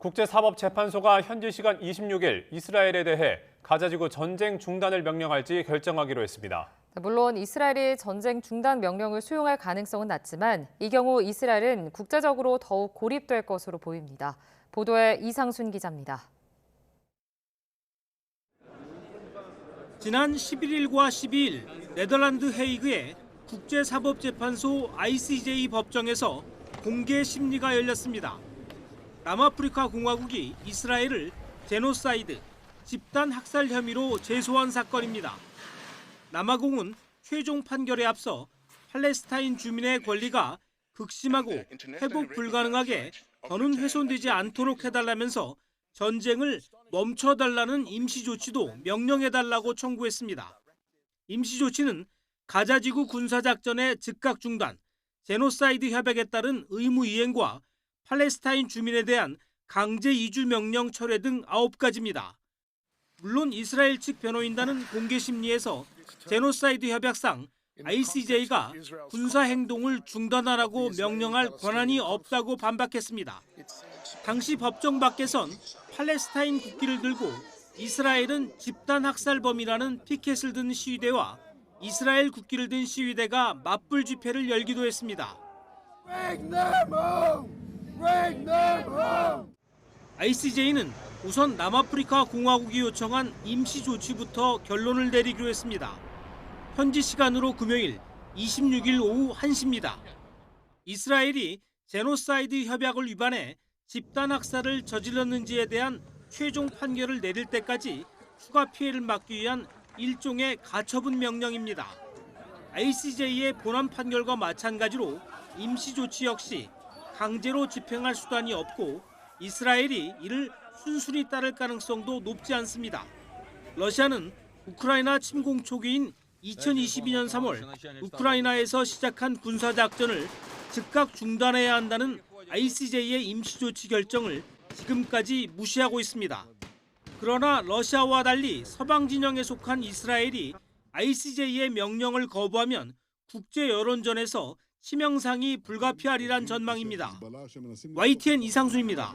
국제사법재판소가 현지 시간 26일 이스라엘에 대해 가자지구 전쟁 중단을 명령할지 결정하기로 했습니다. 물론 이스라엘이 전쟁 중단 명령을 수용할 가능성은 낮지만 이 경우 이스라엘은 국제적으로 더욱 고립될 것으로 보입니다. 보도에 이상순 기자입니다. 지난 11일과 12일 네덜란드 헤이그의 국제사법재판소 ICJ 법정에서 공개 심리가 열렸습니다. 남아프리카 공화국이 이스라엘을 제노사이드, 집단 학살 혐의로 제소한 사건입니다. 남아공은 최종 판결에 앞서 팔레스타인 주민의 권리가 극심하고 회복 불가능하게 더는 훼손되지 않도록 해달라면서 전쟁을 멈춰달라는 임시조치도 명령해달라고 청구했습니다. 임시조치는 가자지구 군사작전의 즉각 중단, 제노사이드 협약에 따른 의무 이행과 팔레스타인 주민에 대한 강제 이주 명령 철회 등 9가지입니다. 물론 이스라엘 측 변호인단은 공개 심리에서 제노사이드 협약상 ICJ가 군사 행동을 중단하라고 명령할 권한이 없다고 반박했습니다. 당시 법정 밖에선 팔레스타인 국기를 들고 이스라엘은 집단 학살범이라는 피켓을 든 시위대와 이스라엘 국기를 든 시위대가 맞불 집회를 열기도 했습니다. ICJ는 우선 남아프리카 공화국이 요청한 임시 조치부터 결론을 내리기로 했습니다. 현지 시간으로 금요일 26일 오후 1시입니다. 이스라엘이 제노사이드 협약을 위반해 집단 학살을 저질렀는지에 대한 최종 판결을 내릴 때까지 추가 피해를 막기 위한 일종의 가처분 명령입니다. ICJ의 본안 판결과 마찬가지로 임시 조치 역시 강제로 집행할 수단이 없고 이스라엘이 이를 순순히 따를 가능성도 높지 않습니다. 러시아는 우크라이나 침공 초기인 2022년 3월 우크라이나에서 시작한 군사작전을 즉각 중단해야 한다는 ICJ의 임시조치 결정을 지금까지 무시하고 있습니다. 그러나 러시아와 달리 서방 진영에 속한 이스라엘이 ICJ의 명령을 거부하면 국제 여론전에서 치명상이 불가피하리란 전망입니다. YTN 이상순입니다.